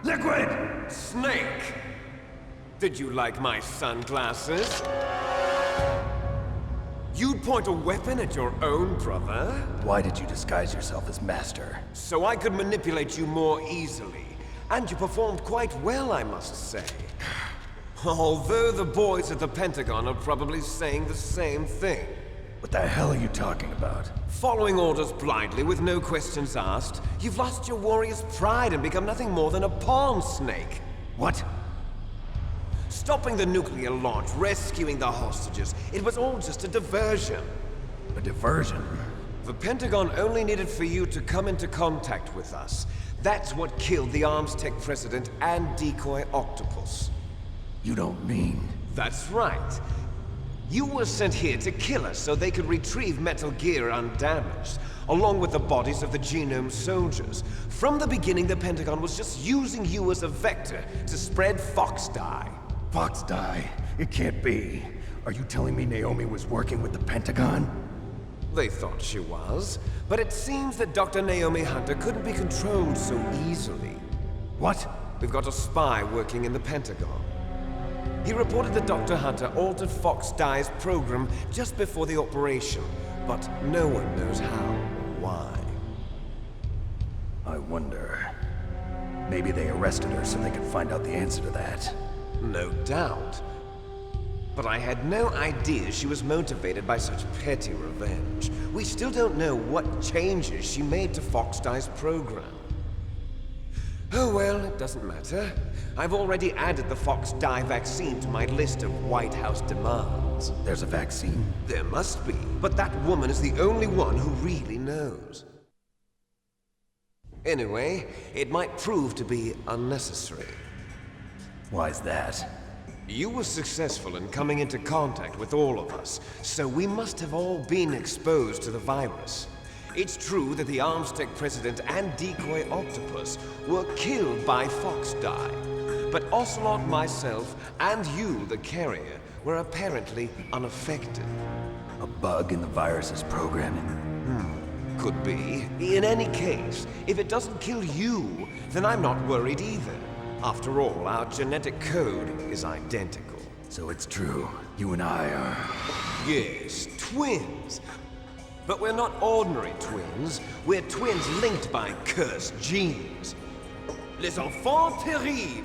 Liquid! Snake! Did you like my sunglasses? You'd point a weapon at your own brother? Why did you disguise yourself as Master? So I could manipulate you more easily. And you performed quite well, I must say. Although the boys at the Pentagon are probably saying the same thing. What the hell are you talking about? Following orders blindly with no questions asked, you've lost your warrior's pride and become nothing more than a pawn snake. What? Stopping the nuclear launch, rescuing the hostages, it was all just a diversion. A diversion? The Pentagon only needed for you to come into contact with us. That's what killed the Arms Tech president and decoy octopus. You don't mean... That's right. You were sent here to kill us so they could retrieve Metal Gear undamaged, along with the bodies of the genome soldiers. From the beginning, the Pentagon was just using you as a vector to spread Fox dye. Fox dye? It can't be. Are you telling me Naomi was working with the Pentagon? They thought she was, but it seems that Dr. Naomi Hunter couldn't be controlled so easily. What? We've got a spy working in the Pentagon. He reported that Dr. Hunter altered Fox Dye's program just before the operation, but no one knows how or why. I wonder... Maybe they arrested her so they could find out the answer to that. No doubt. But I had no idea she was motivated by such petty revenge. We still don't know what changes she made to Fox Dye's program. Oh well, it doesn't matter. I've already added the Fox Dye vaccine to my list of White House demands. There's a vaccine? There must be, but that woman is the only one who really knows. Anyway, it might prove to be unnecessary. Why's that? You were successful in coming into contact with all of us, so we must have all been exposed to the virus. It's true that the Arms Tech president and decoy octopus were killed by Fox Dye, but Ocelot, myself, and you, the carrier, were apparently unaffected. A bug in the virus's programming? Could be. In any case, if it doesn't kill you, then I'm not worried either. After all, our genetic code is identical. So it's true. You and I are... Yes, twins. But we're not ordinary twins. We're twins linked by cursed genes. Les enfants terribles.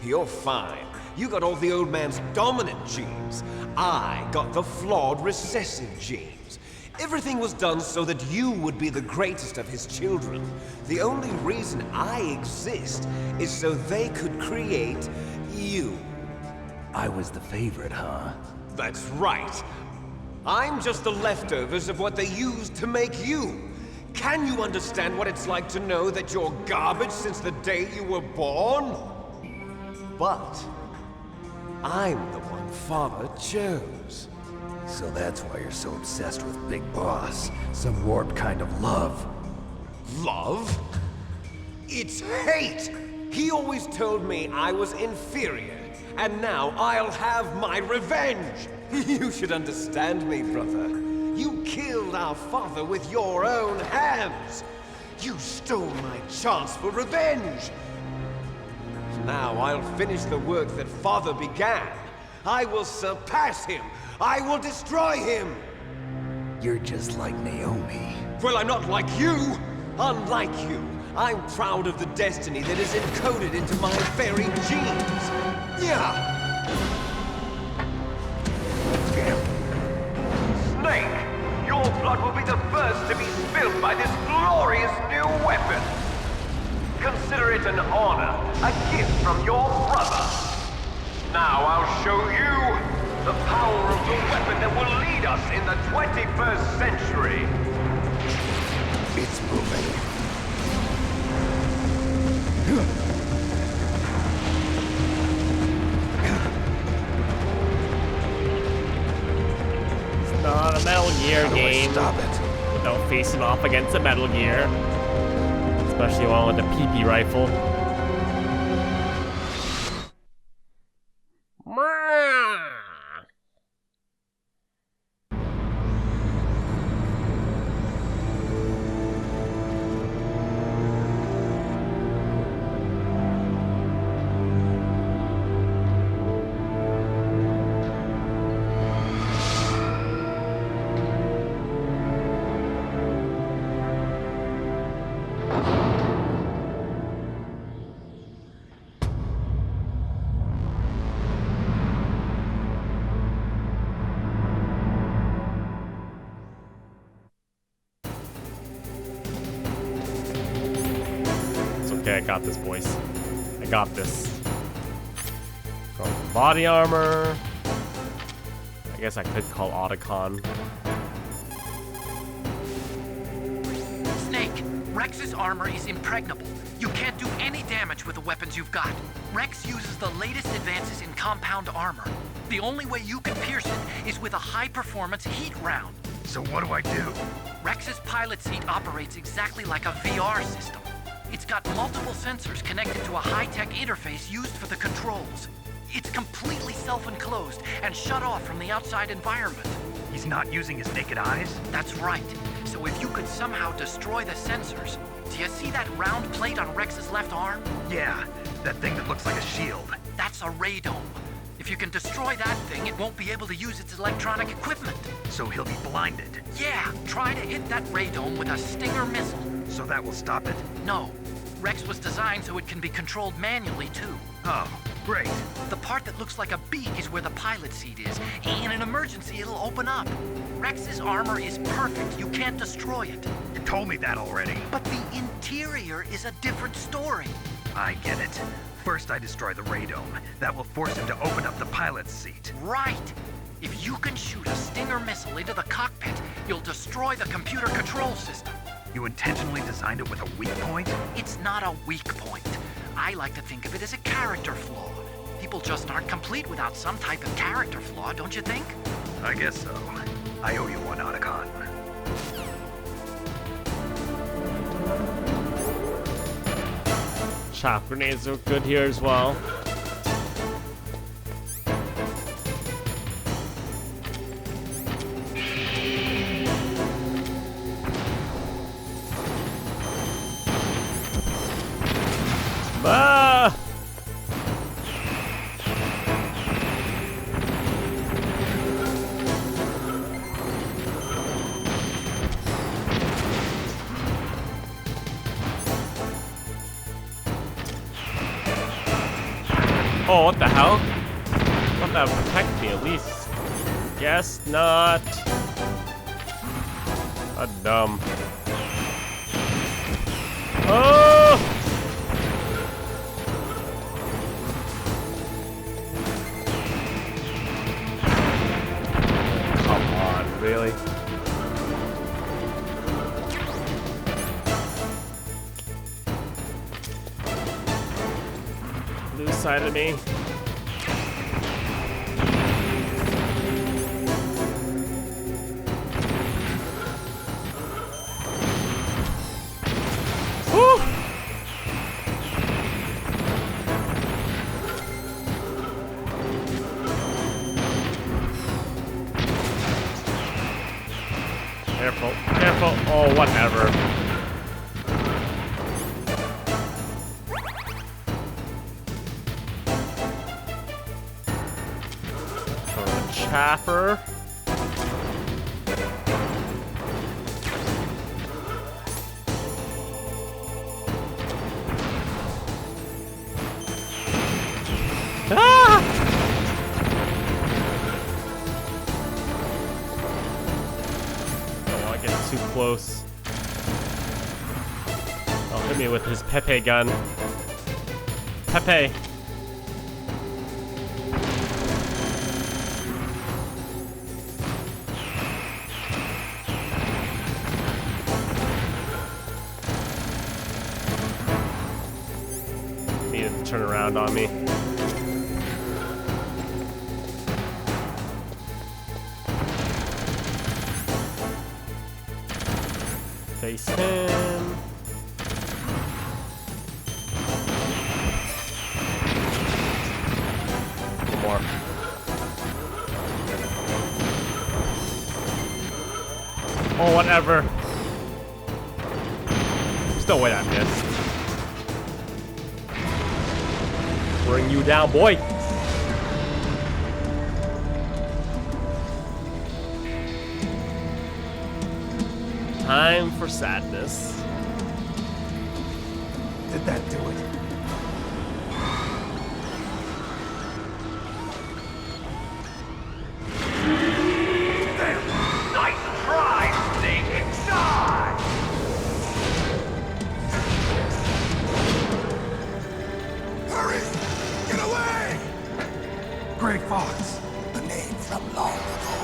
You're fine. You got all the old man's dominant genes. I got the flawed recessive genes. Everything was done so that you would be the greatest of his children. The only reason I exist is so they could create you. I was the favorite, huh? That's right. I'm just the leftovers of what they used to make you. Can you understand what it's like to know that you're garbage since the day you were born? But I'm the one Father chose. So that's why you're so obsessed with Big Boss. Some warped kind of love. Love? It's hate! He always told me I was inferior, and now I'll have my revenge! You should understand me, brother. You killed our father with your own hands! You stole my chance for revenge! Now I'll finish the work that Father began. I will surpass him! I will destroy him! You're just like Naomi. Well, I'm not like you! Unlike you, I'm proud of the destiny that is encoded into my very genes! Yeah! Snake, your blood will be the first to be spilled by this glorious new weapon! Consider it an honor, a gift from your brother! Now I'll show you the power of the weapon that will lead us in the 21st century! It's moving. It's not a Metal Gear game. Stop it. Don't face him off against a Metal Gear. Especially one with a PP rifle. okay, I got this, boys. I got this. Go for body armor. I guess I could call Otacon. Snake, Rex's armor is impregnable. You can't do any damage with the weapons you've got. Rex uses the latest advances in compound armor. The only way you can pierce it is with a high-performance heat round. So what do I do? Rex's pilot seat operates exactly like a VR system. It's got multiple sensors connected to a high-tech interface used for the controls. It's completely self-enclosed and shut off from the outside environment. He's not using his naked eyes? That's right. So if you could somehow destroy the sensors... Do you see that round plate on Rex's left arm? Yeah, that thing that looks like a shield. That's a radome. If you can destroy that thing, it won't be able to use its electronic equipment. So he'll be blinded. Yeah, try to hit that radome with a Stinger missile. So that will stop it? No. Rex was designed so it can be controlled manually, too. Oh, great. The part that looks like a beak is where the pilot seat is. In an emergency, it'll open up. Rex's armor is perfect. You can't destroy it. You told me that already. But the interior is a different story. I get it. First I destroy the radome. That will force him to open up the pilot's seat. Right. If you can shoot a Stinger missile into the cockpit, you'll destroy the computer control system. You intentionally designed it with a weak point? It's not a weak point. I like to think of it as a character flaw. People just aren't complete without some type of character flaw, don't you think? I guess so. I owe you one, Otacon. Chop grenades are good here as well. Ah! Oh, what the hell? Thought that would protect me at least. Guess not. Dumb. Oh! Come on, really? Lose sight of me. Woo! Careful, careful. Oh, whatever. Chopper. Ah! Don't want to get too close. Oh, hit me with his Pepe gun. Pepe. Turn around on me. Face him. One more. Oh, whatever. There's no way I missed. Bring you down, boy. Time for sadness. Did that do it? Damn! Nice try, Snake! Die! Stray Fox. A name from long ago.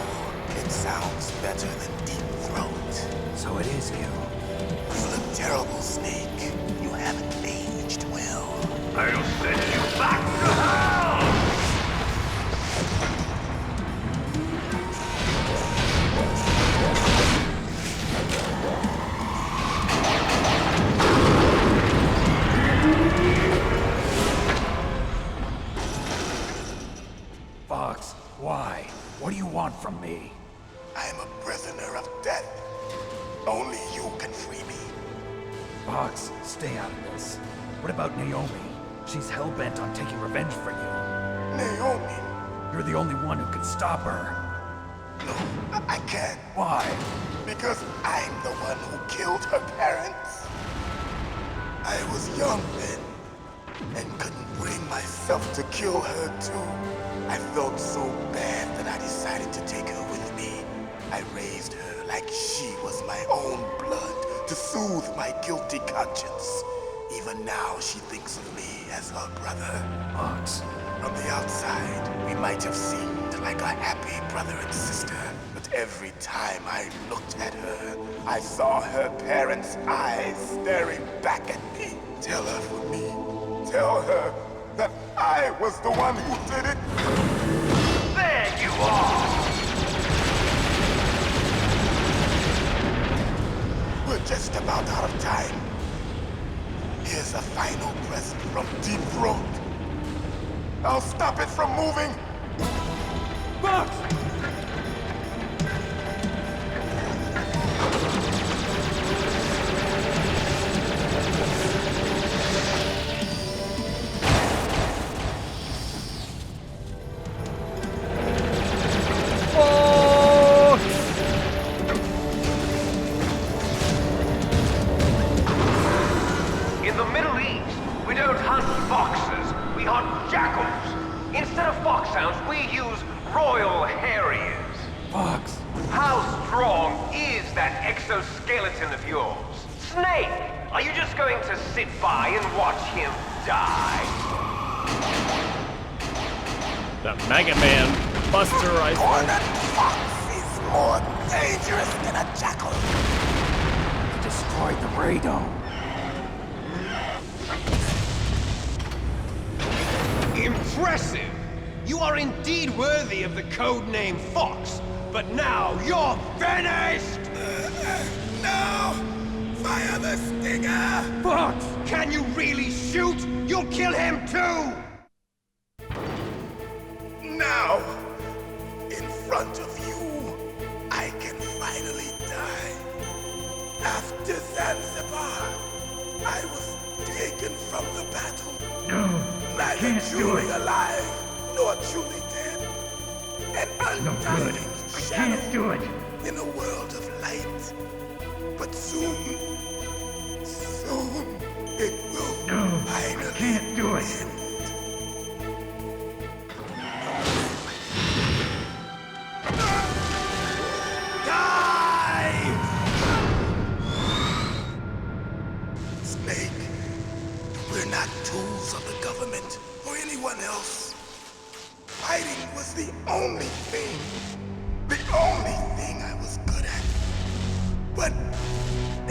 It sounds better than Deep Throat. So it is you. You look terrible, Snake. You haven't aged well. I'll send you back to hell! Fox, why? What do you want from me? I am a prisoner of death. Only you can free me. Fox, stay out of this. What about Naomi? She's hell-bent on taking revenge for you. Naomi? You're the only one who can stop her. No, I can't. Why? Because I'm the one who killed her parents. I was young then, and couldn't bring myself to kill her too. I felt so bad that I decided to take her with me. I raised her like she was my own blood to soothe my guilty conscience. Even now, she thinks of me as her brother. Fox. From the outside, we might have seemed like a happy brother and sister, but every time I looked at her, I saw her parents' eyes staring back at me. Tell her for me. Tell her that I was the one who did it. There you are! We're just about out of time. Here's a final present from Deep Throat. I'll stop it from moving. Fox! In the Middle East, we don't hunt foxes, we hunt jackals. Instead of foxhounds, we use royal harriers. Fox! How strong is that exoskeleton of yours? Snake, are you just going to sit by and watch him die? The Mega Man Buster Rifle. Cornered fox is more dangerous than a jackal. He destroyed the radome. Impressive! You are indeed worthy of the codename Fox, but now you're finished! No! Fire the stinger! Fox! Can you really shoot? You'll kill him too! Now, in front of you, I can finally die. After Zanzibar, I was taken from the battle. No, Neither can't do truly it. alive, nor truly dead. An undying shadow Can't do it. in a world of light. But soon, it will No, finally can't do it. end. Snake, we're not tools of the government or anyone else. Fighting was the only thing I was good at. But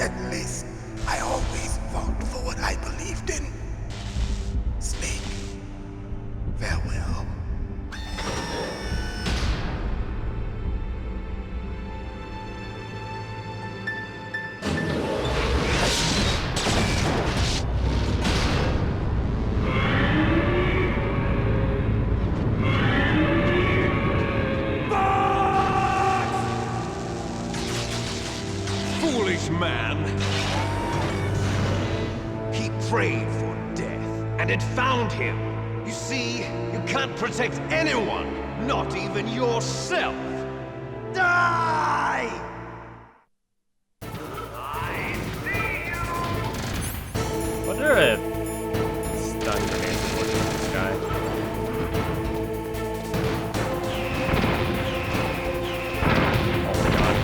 at least I always fought for what I believed in. Snake, farewell. Foolish man! He prayed for death, and it found him. You see, you can't protect anyone, not even yourself. Die! I see you! Wonder if stun grenades work with this guy. Oh my god.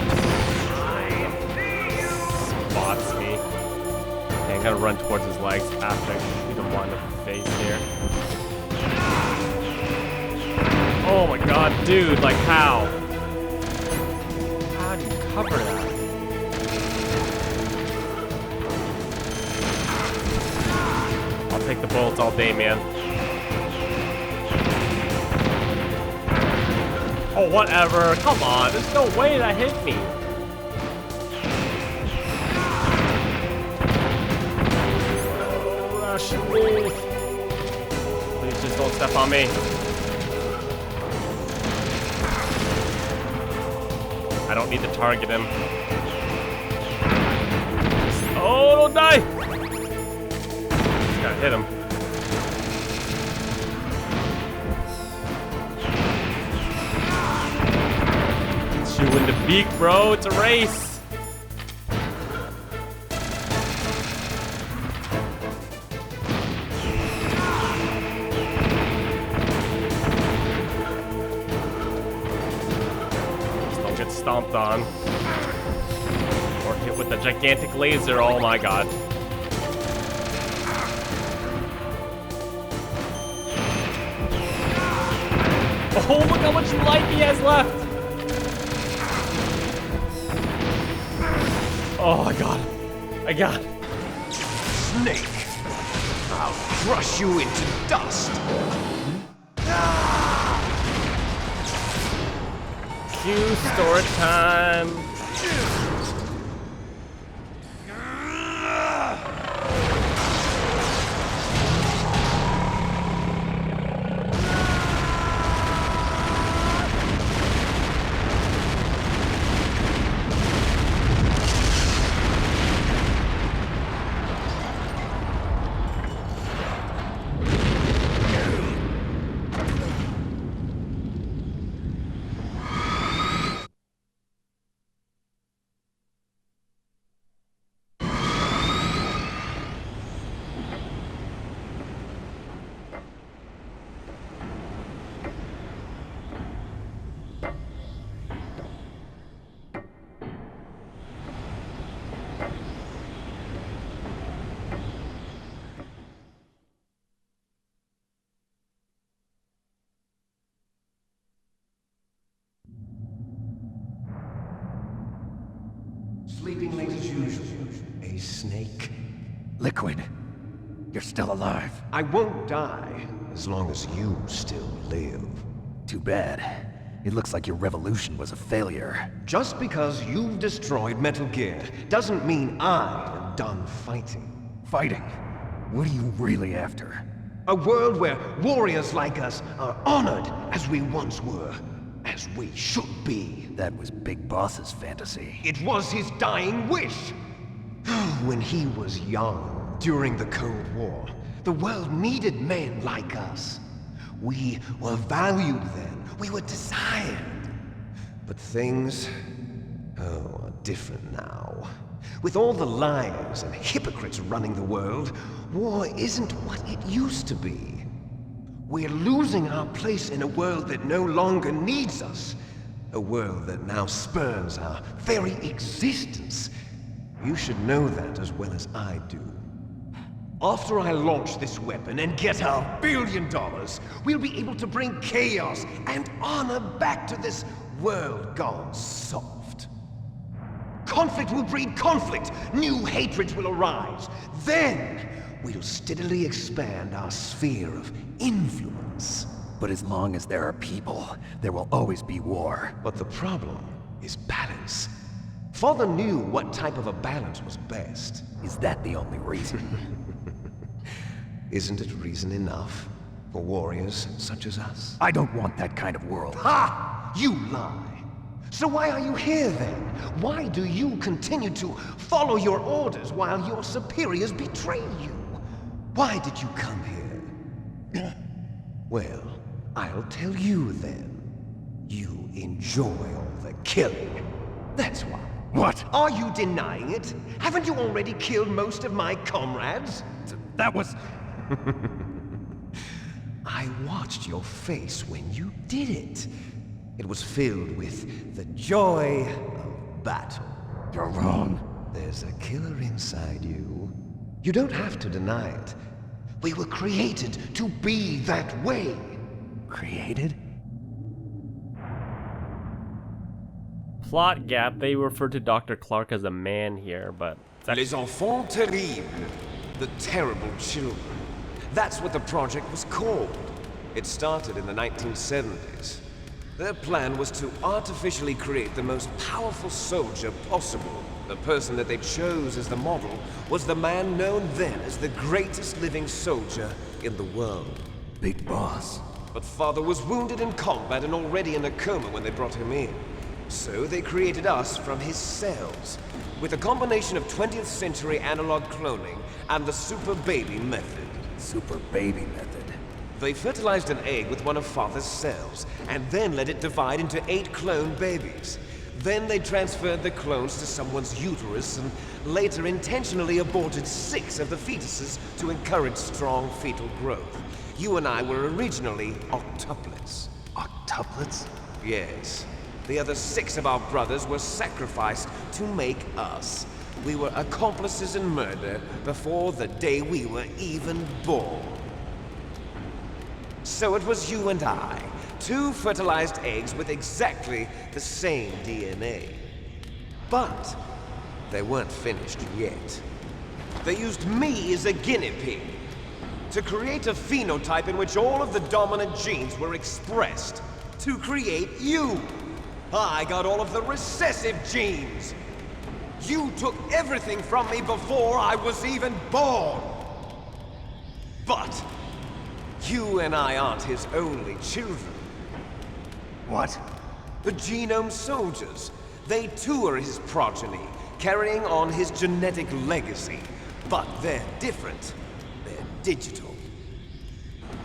Spots me. Okay, I'm gonna run towards his legs after I shoot him one in the face here. Oh my god, dude, like how? How do you cover that? I'll take the bullets all day, man. Oh, whatever. Come on, there's no way that hit me. Oh, rush me. Please just don't step on me. I don't need to target him. Oh, don't die! Just gotta hit him. Shoot in the beak, bro. It's a race. Stomped on. Or hit with the gigantic laser, oh my god. Oh, look how much life he has left! Oh, I got it. I got it. Snake! I'll crush you into dust! Cue story time. Sleeping late as usual. A snake. Liquid, you're still alive. I won't die as long as you still live. Too bad. It looks like your revolution was a failure. Just because you've destroyed Metal Gear doesn't mean I am done fighting. Fighting? What are you really after? A world where warriors like us are honored as we once were, as we should be. That was Big Boss's fantasy. It was his dying wish. When he was young, during the Cold War, the world needed men like us. We were valued then. We were desired. But things, are different now. With all the liars and hypocrites running the world, war isn't what it used to be. We're losing our place in a world that no longer needs us. A world that now spurns our very existence. You should know that as well as I do. After I launch this weapon and get our $1 billion, we'll be able to bring chaos and honor back to this world gone soft. Conflict will breed conflict. New hatreds will arise. Then, we'll steadily expand our sphere of influence. But as long as there are people, there will always be war. But the problem is balance. Father knew what type of a balance was best. Is that the only reason? Isn't it reason enough for warriors such as us? I don't want that kind of world. Ha! You lie! So why are you here then? Why do you continue to follow your orders while your superiors betray you? Why did you come here? Well, I'll tell you then. You enjoy all the killing. That's why. What? Are you denying it? Haven't you already killed most of my comrades? That was... I watched your face when you did it. It was filled with the joy of battle. You're wrong. There's a killer inside you. You don't have to deny it. We were created to be that way. Created? plot gap. They refer to Dr. Clark as a man here, but it's actually... Les enfants terribles. The terrible children. That's what the project was called. It started in the 1970s. Their plan was to artificially create the most powerful soldier possible. The person that they chose as the model was the man known then as the greatest living soldier in the world. Big Boss. But Father was wounded in combat and already in a coma when they brought him in. So they created us from his cells, with a combination of 20th century analog cloning and the super baby method. Super baby method. They fertilized an egg with one of Father's cells, and then let it divide into 8 clone babies. Then they transferred the clones to someone's uterus and later intentionally aborted 6 of the fetuses to encourage strong fetal growth. You and I were originally octuplets. Octuplets? Yes. The other 6 of our brothers were sacrificed to make us. We were accomplices in murder before the day we were even born. So it was you and I, 2 fertilized eggs with exactly the same DNA. But they weren't finished yet. They used me as a guinea pig to create a phenotype in which all of the dominant genes were expressed to create you. I got all of the recessive genes. You took everything from me before I was even born. But you and I aren't his only children. What? The genome soldiers. They too are his progeny, carrying on his genetic legacy. But they're different. They're digital.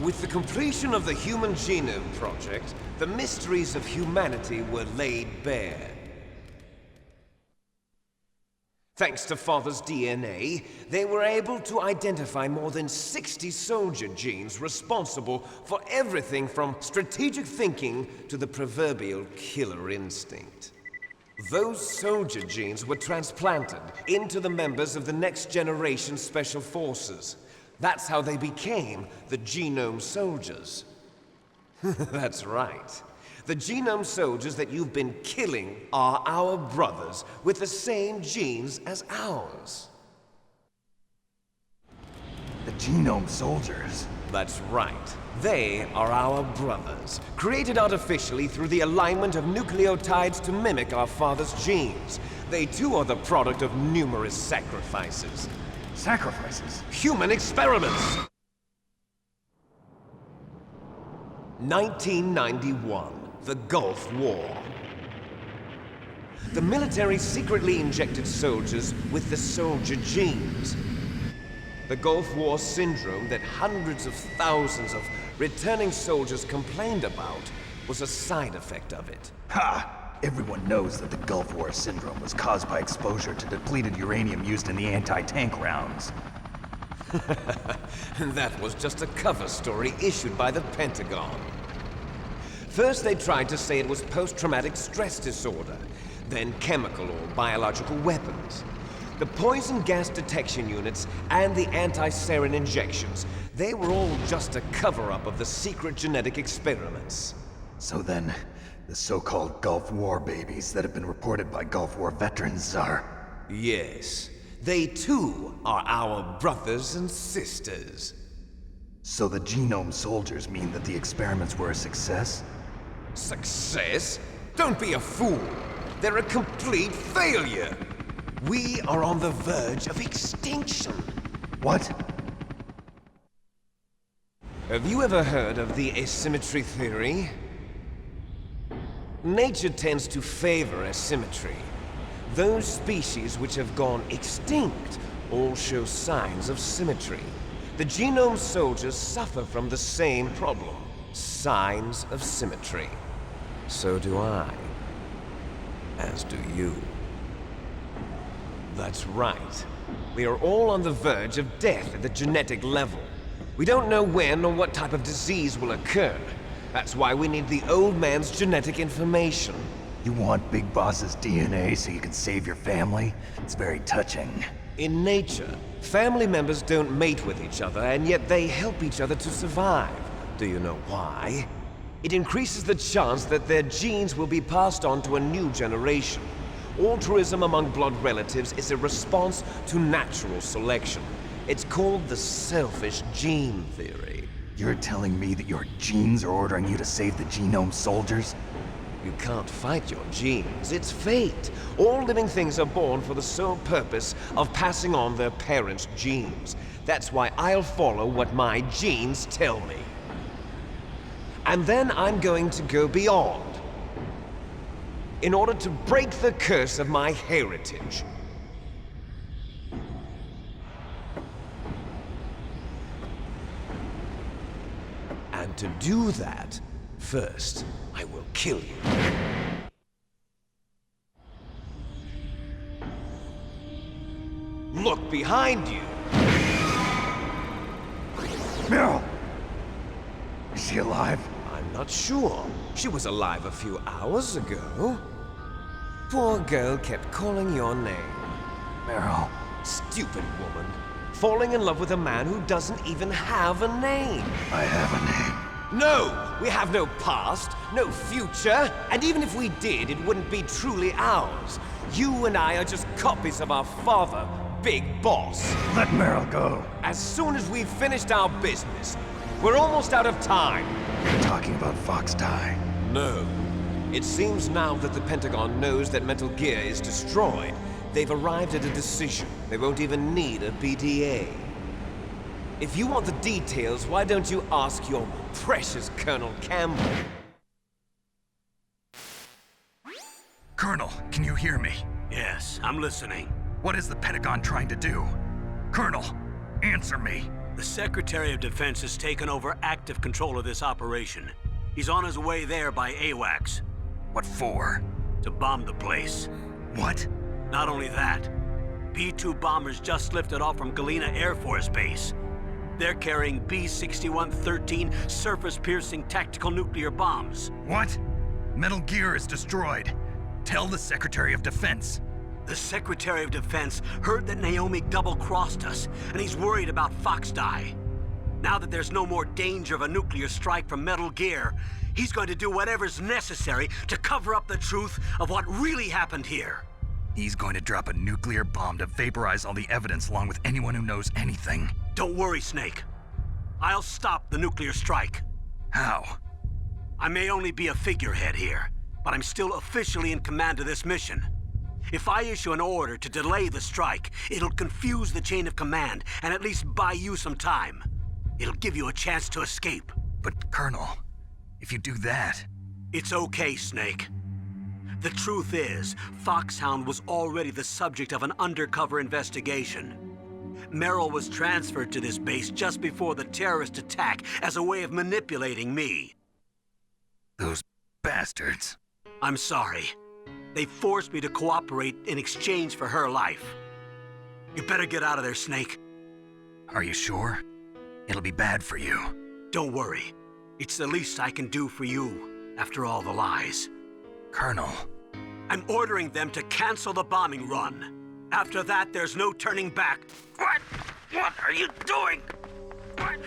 With the completion of the Human Genome Project, the mysteries of humanity were laid bare. Thanks to Father's DNA, they were able to identify more than 60 soldier genes responsible for everything from strategic thinking to the proverbial killer instinct. Those soldier genes were transplanted into the members of the next generation special forces. That's how they became the genome soldiers. That's right. The genome soldiers that you've been killing are our brothers with the same genes as ours. The genome soldiers? That's right. They are our brothers, created artificially through the alignment of nucleotides to mimic our father's genes. They too are the product of numerous sacrifices. Sacrifices? Human experiments! 1991. The Gulf War. The military secretly injected soldiers with the soldier genes. The Gulf War syndrome that hundreds of thousands of returning soldiers complained about was a side effect of it. Ha! Everyone knows that the Gulf War syndrome was caused by exposure to depleted uranium used in the anti-tank rounds. That was just a cover story issued by the Pentagon. First, they tried to say it was post-traumatic stress disorder, then chemical or biological weapons. The poison gas detection units and the anti-sarin injections, they were all just a cover-up of the secret genetic experiments. So then, the so-called Gulf War babies that have been reported by Gulf War veterans are... Yes. They too are our brothers and sisters. So the genome soldiers mean that the experiments were a success? Success? Don't be a fool. They're a complete failure. We are on the verge of extinction. What? Have you ever heard of the asymmetry theory? Nature tends to favor asymmetry. Those species which have gone extinct all show signs of symmetry. The genome soldiers suffer from the same problem. Signs of symmetry. So do I. As do you. That's right. We are all on the verge of death at the genetic level. We don't know when or what type of disease will occur. That's why we need the old man's genetic information. You want Big Boss's DNA so you can save your family? It's very touching. In nature, family members don't mate with each other, and yet they help each other to survive. Do you know why? It increases the chance that their genes will be passed on to a new generation. Altruism among blood relatives is a response to natural selection. It's called the selfish gene theory. You're telling me that your genes are ordering you to save the genome soldiers? You can't fight your genes. It's fate. All living things are born for the sole purpose of passing on their parents' genes. That's why I'll follow what my genes tell me. And then I'm going to go beyond, in order to break the curse of my heritage. And to do that, first, I will kill you. Look behind you! Meryl! Is she alive? I'm not sure. She was alive a few hours ago. Poor girl kept calling your name. Meryl. Stupid woman. Falling in love with a man who doesn't even have a name. I have a name. No! We have no past, no future, and even if we did, it wouldn't be truly ours. You and I are just copies of our father, Big Boss. Let Meryl go. As soon as we've finished our business, we're almost out of time. You're talking about FOXHOUND. No. It seems now that the Pentagon knows that Metal Gear is destroyed. They've arrived at a decision. They won't even need a PDA. If you want the details, why don't you ask your precious Colonel Campbell? Colonel, can you hear me? Yes, I'm listening. What is the Pentagon trying to do? Colonel, answer me. The Secretary of Defense has taken over active control of this operation. He's on his way there by AWACS. What for? To bomb the place. What? Not only that, B-2 bombers just lifted off from Galena Air Force Base. They're carrying B-6113 surface-piercing tactical nuclear bombs. What? Metal Gear is destroyed. Tell the Secretary of Defense. The Secretary of Defense heard that Naomi double-crossed us, and he's worried about FOXHOUND. Now that there's no more danger of a nuclear strike from Metal Gear, he's going to do whatever's necessary to cover up the truth of what really happened here. He's going to drop a nuclear bomb to vaporize all the evidence along with anyone who knows anything. Don't worry, Snake. I'll stop the nuclear strike. How? I may only be a figurehead here, but I'm still officially in command of this mission. If I issue an order to delay the strike, it'll confuse the chain of command and at least buy you some time. It'll give you a chance to escape. But, Colonel, if you do that... It's okay, Snake. The truth is, FOXHOUND was already the subject of an undercover investigation. Meryl was transferred to this base just before the terrorist attack as a way of manipulating me. Those bastards. I'm sorry. They forced me to cooperate in exchange for her life. You better get out of there, Snake. Are you sure? It'll be bad for you. Don't worry. It's the least I can do for you, after all the lies. Colonel. I'm ordering them to cancel the bombing run. After that, there's no turning back. What? What are you doing? What?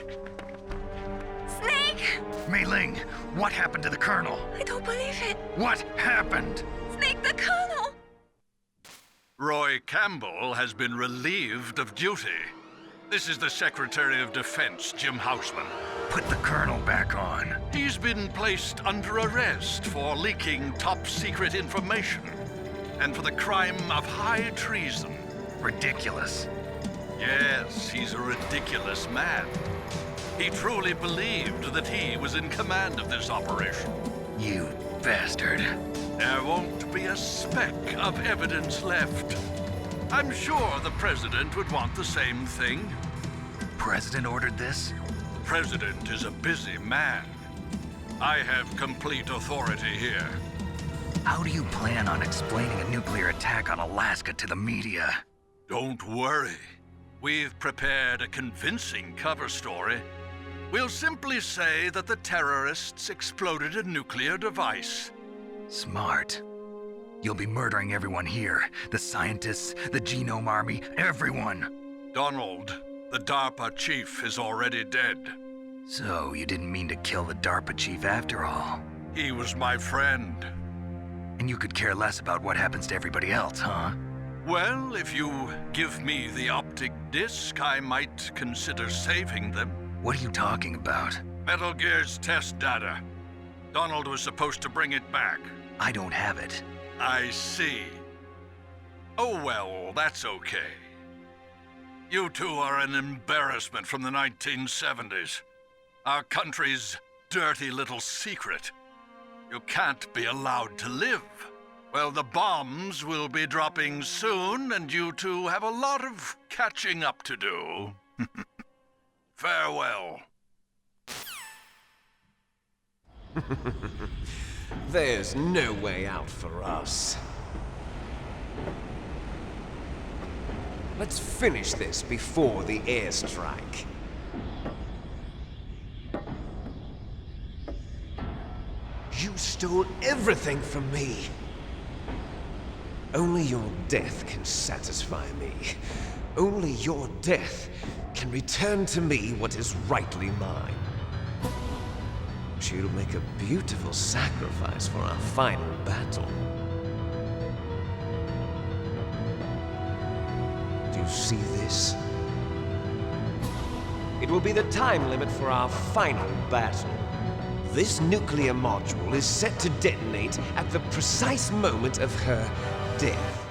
Snake! Mei Ling, what happened to the Colonel? I don't believe it. What happened? Snake, the Colonel! Roy Campbell has been relieved of duty. This is the Secretary of Defense, Jim Houseman. Put the Colonel back on. He's been placed under arrest for leaking top-secret information and for the crime of high treason. Ridiculous. Yes, he's a ridiculous man. He truly believed that he was in command of this operation. You bastard. There won't be a speck of evidence left. I'm sure the President would want the same thing. President ordered this? The President is a busy man. I have complete authority here. How do you plan on explaining a nuclear attack on Alaska to the media? Don't worry. We've prepared a convincing cover story. We'll simply say that the terrorists exploded a nuclear device. Smart. You'll be murdering everyone here. The scientists, the Genome Army, everyone. Donald, the DARPA chief, is already dead. So, you didn't mean to kill the DARPA chief after all. He was my friend. And you could care less about what happens to everybody else, huh? Well, if you give me the optic disc, I might consider saving them. What are you talking about? Metal Gear's test data. Donald was supposed to bring it back. I don't have it. I see. Oh well, that's okay. You two are an embarrassment from the 1970s. Our country's dirty little secret. You can't be allowed to live. Well, the bombs will be dropping soon, and you two have a lot of catching up to do. Farewell. There's no way out for us. Let's finish this before the airstrike. You stole everything from me. Only your death can satisfy me. Only your death can return to me what is rightly mine. She'll make a beautiful sacrifice for our final battle. Do you see this? It will be the time limit for our final battle. This nuclear module is set to detonate at the precise moment of her death.